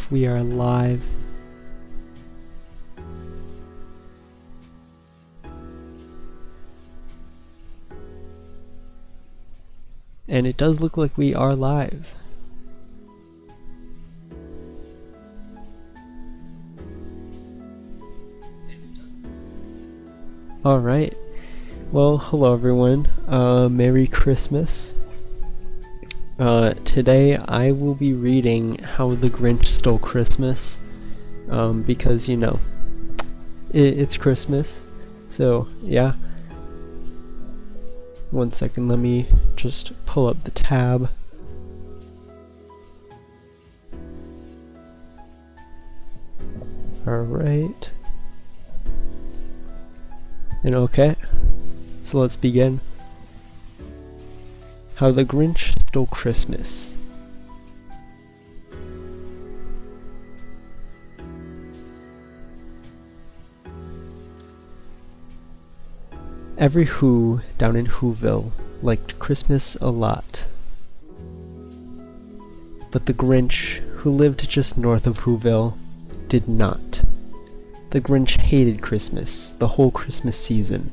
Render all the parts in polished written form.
if we are live. And it does look like we are live. Alright, well, hello everyone, Merry Christmas. Today I will be reading How the Grinch Stole Christmas, because, you know, it's Christmas, so yeah. One second, let me just pull up the tab. Alright. And okay, so let's begin. How the Grinch Stole Christmas. Every Who down in Whoville liked Christmas a lot. But the Grinch, who lived just north of Whoville, did not. The Grinch hated Christmas, the whole Christmas season.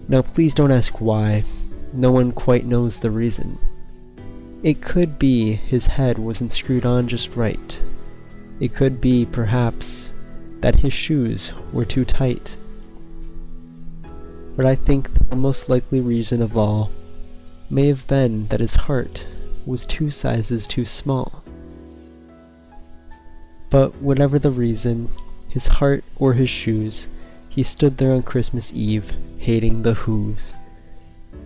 Now please don't ask why, no one quite knows the reason. It could be his head wasn't screwed on just right. It could be, perhaps, that his shoes were too tight. But I think the most likely reason of all may have been that his heart was 2 sizes too small. But whatever the reason, his heart or his shoes, he stood there on Christmas Eve, hating the Whos,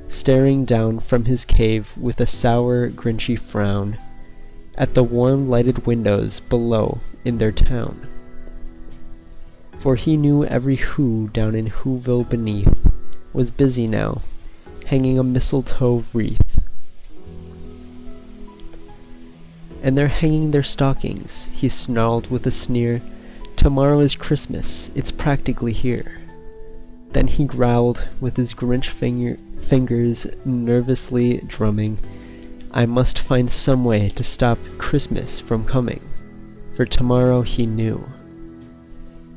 staring down from his cave with a sour, grinchy frown at the warm lighted windows below in their town. For he knew every Who down in Whoville beneath was busy now, hanging a mistletoe wreath. And they're hanging their stockings, he snarled with a sneer. Tomorrow is Christmas, it's practically here. Then he growled with his Grinch fingers nervously drumming. I must find some way to stop Christmas from coming, for tomorrow he knew.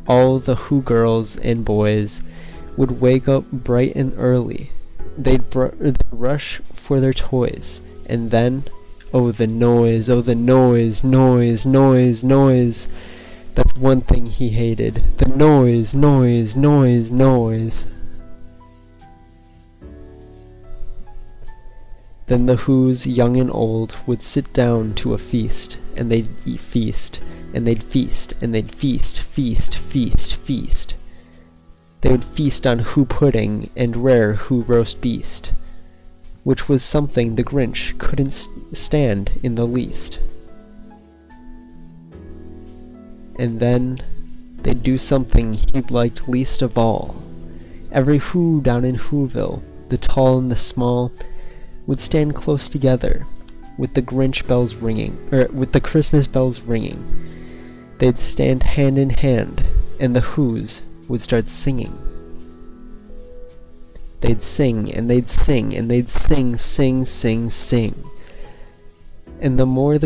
All the Who girls and boys would wake up bright and early. They'd rush for their toys, and then, oh the noise, noise. That's one thing he hated, the noise. Then the Whos, young and old, would sit down to a feast, and they'd feast, and they'd feast, and they'd feast. They would feast on Who pudding and rare Who roast beast, which was something the Grinch couldn't stand in the least. And then they'd do something he liked least of all. Every Who down in Whoville, the tall and the small, would stand close together, with the Christmas bells ringing. They'd stand hand in hand, and the Whos would start singing. They'd sing, and they'd sing, and they'd sing. And the more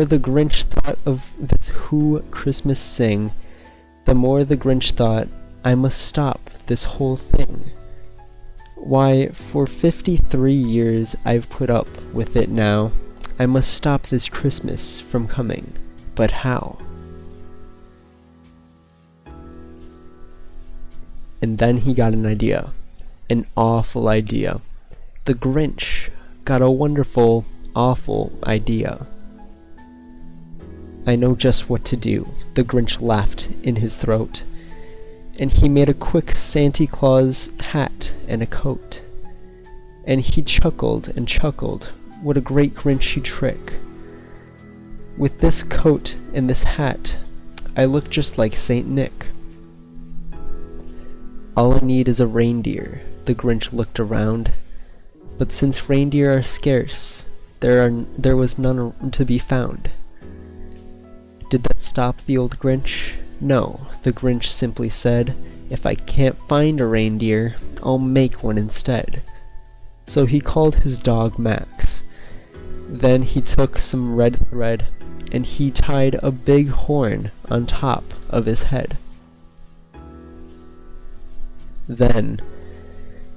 the Grinch thought of this Who Christmas sing, the more the Grinch thought, I must stop this whole thing. Why, for 53 years I've put up with it now. I must stop this Christmas from coming. But how? And then he got an idea. An awful idea. The Grinch got a wonderful, awful idea. I know just what to do, the Grinch laughed in his throat, and he made a quick Santa Claus hat and a coat. And he chuckled and chuckled, what a great Grinchy trick. With this coat and this hat, I look just like Saint Nick. All I need is a reindeer, the Grinch looked around. But since reindeer are scarce, there was none to be found. Did that stop the old Grinch? No, the Grinch simply said, if I can't find a reindeer, I'll make one instead. So he called his dog Max. Then he took some red thread and he tied a big horn on top of his head. Then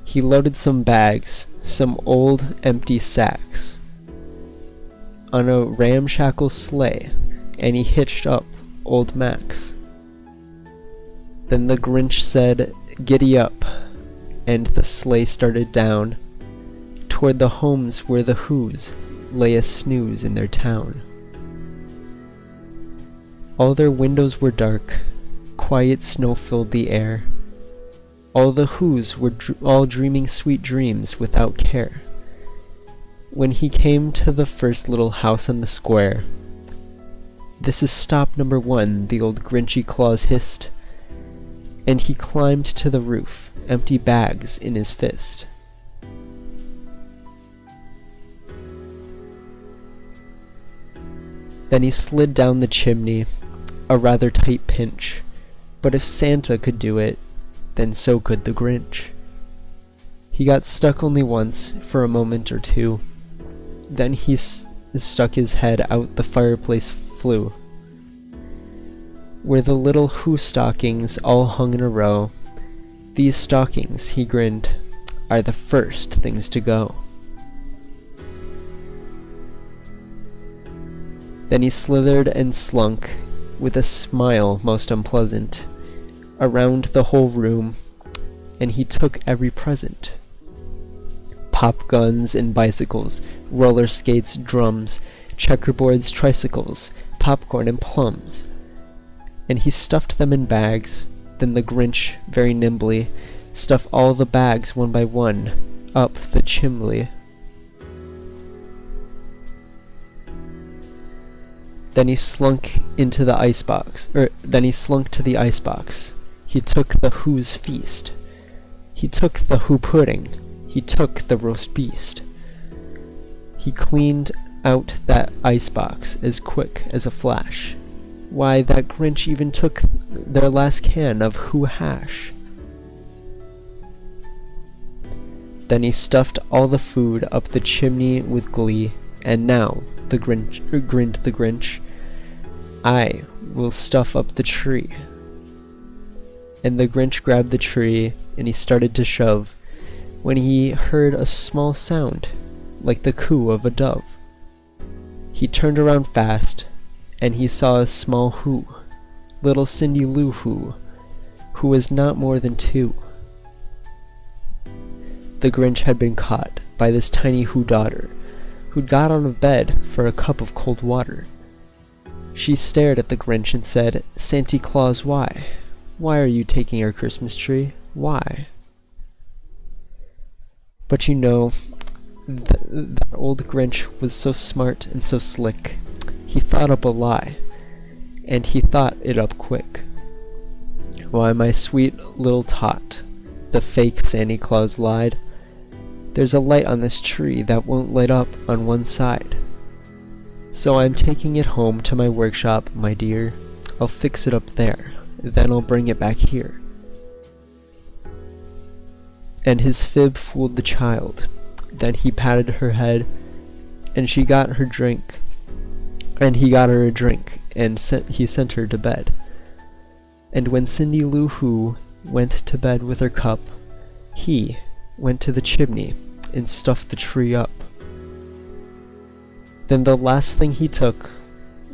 he loaded some bags, some old empty sacks, on a ramshackle sleigh, and he hitched up old Max. Then the Grinch said, "Giddy up," and the sleigh started down toward the homes where the Whos lay a snooze in their town. All their windows were dark, quiet snow filled the air. All the Whos were all dreaming sweet dreams without care. When he came to the first little house on the square, "This is stop number 1, the old Grinchy Claus hissed, and he climbed to the roof, empty bags in his fist. Then he slid down the chimney, a rather tight pinch, but if Santa could do it, then so could the Grinch. He got stuck only once, for a moment or two. Then he stuck his head out the fireplace flue, where the little Who stockings all hung in a row. These stockings, he grinned, are the first things to go. Then he slithered and slunk, with a smile most unpleasant, around the whole room, and he took every present. Pop guns and bicycles, roller skates, drums, checkerboards, tricycles, popcorn and plums. And he stuffed them in bags. Then the Grinch, very nimbly, stuffed all the bags one by one up the chimney. Then he slunk into the icebox, then he slunk to the icebox. He took the Who's feast. He took the Who pudding. He took the roast beast. He cleaned out that icebox as quick as a flash. Why, that Grinch even took their last can of Who hash. Then he stuffed all the food up the chimney with glee, and now, grinned the Grinch, "I will stuff up the tree." And the Grinch grabbed the tree, and he started to shove, when he heard a small sound, like the coo of a dove. He turned around fast, and he saw a small Who, little Cindy Lou Who was not more than 2. The Grinch had been caught by this tiny Who daughter, who'd got out of bed for a cup of cold water. She stared at the Grinch and said, "Santa Claus, why? Why are you taking our Christmas tree? Why?" But you know, that old Grinch was so smart and so slick. He thought up a lie, and he thought it up quick. "Why, my sweet little tot," the fake Santa Claus lied, "there's a light on this tree that won't light up on one side. So I'm taking it home to my workshop, my dear. I'll fix it up there, then I'll bring it back here." And his fib fooled the child. Then he patted her head, and she got her drink, and he got her a drink, and he sent her to bed. And when Cindy Lou Who went to bed with her cup, he went to the chimney and stuffed the tree up. Then the last thing he took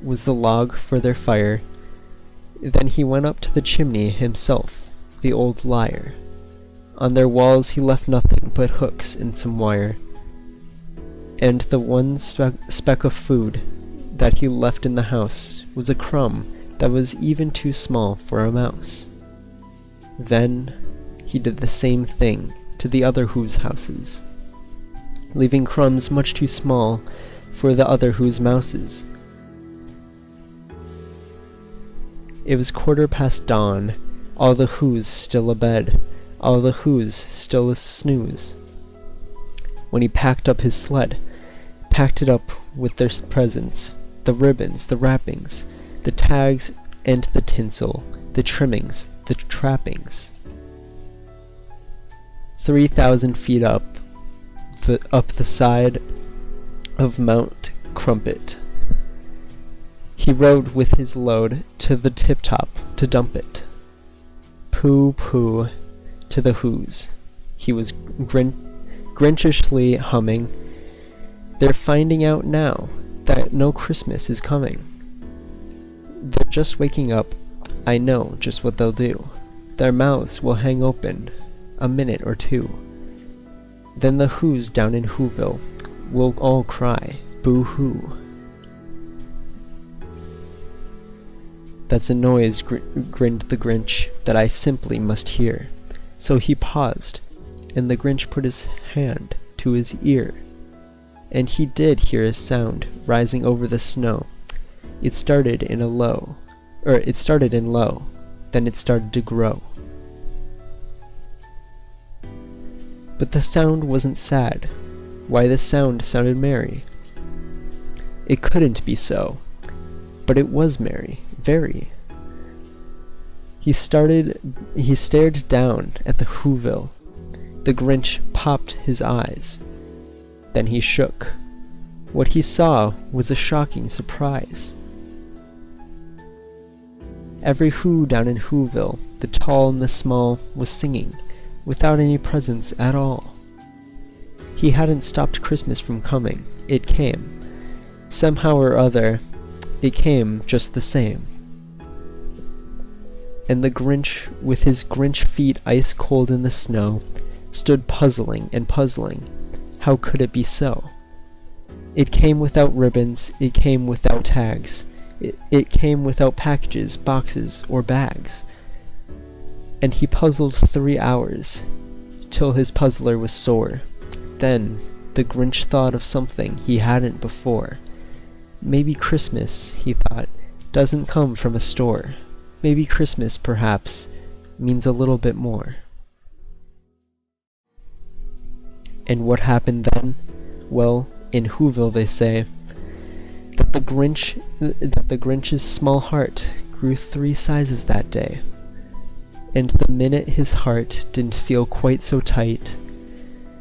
was the log for their fire. Then he went up to the chimney himself, the old liar. On their walls he left nothing but hooks and some wire. And the one speck of food that he left in the house was a crumb that was even too small for a mouse. Then he did the same thing to the other Who's houses, leaving crumbs much too small for the other Who's mouses. It was 1/4 dawn, all the Who's still abed, all the Who's still a snooze, when he packed up his sled, packed it up with their presents, the ribbons, the wrappings, the tags and the tinsel, the trimmings, the trappings. 3,000 feet up the side of Mount Crumpet, He rode with his load to the tip-top to dump it. Pooh pooh to the who's. He was Grinchishly humming. They're finding out now that no Christmas is coming. They're just waking up. I know just what they'll do. Their mouths will hang open a minute or two. Then the who's down in Whoville will all cry, boo-hoo. That's a noise, grinned the Grinch, that I simply must hear. So he paused, and the Grinch put his hand to his ear. And he did hear a sound rising over the snow. It started in low, then it started to grow. But the sound wasn't sad. Why, the sound sounded merry. It couldn't be so, but it was merry, very. He stared down at the Whoville. The Grinch popped his eyes. Then he shook. What he saw was a shocking surprise. Every who down in Whoville, the tall and the small, was singing, without any presents at all. He hadn't stopped Christmas from coming. It came. Somehow or other, it came just the same. And the Grinch, with his Grinch feet ice cold in the snow, stood puzzling and puzzling. How could it be so? It came without ribbons, it came without tags, it came without packages, boxes, or bags. And he puzzled 3 hours, till his puzzler was sore. Then the Grinch thought of something he hadn't before. Maybe Christmas, he thought, doesn't come from a store. Maybe Christmas, perhaps, means a little bit more. And what happened then? Well, in Whoville they say that the Grinch's small heart grew 3 sizes that day. And the minute his heart didn't feel quite so tight,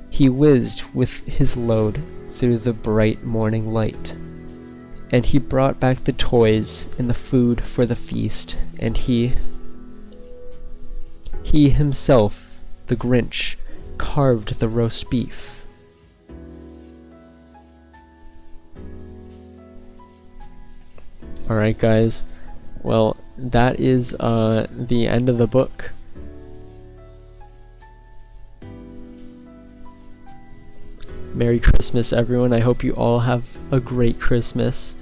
he whizzed with his load through the bright morning light. And he brought back the toys and the food for the feast, and he himself, the Grinch, carved the roast beef. Alright guys, well, that is the end of the book. Merry Christmas, everyone. I hope you all have a great Christmas.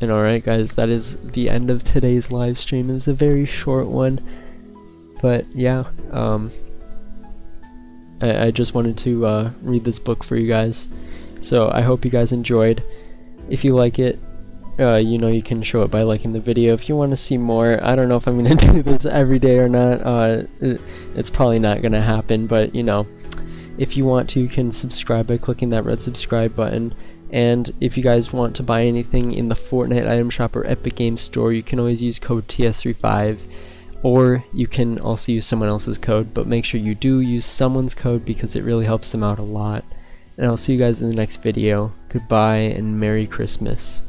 And alright guys, that is the end of today's live stream. It was a very short one, but yeah, I just wanted to read this book for you guys. So I hope you guys enjoyed. If you like it, you know you can show it by liking the video. If you want to see more, I don't know if I'm going to do this every day or not. It's probably not going to happen, but you know, if you want to, you can subscribe by clicking that red subscribe button. And if you guys want to buy anything in the Fortnite item shop or Epic Games Store, you can always use code TS35, or you can also use someone else's code, but make sure you do use someone's code because it really helps them out a lot. And I'll see you guys in the next video. Goodbye and Merry Christmas.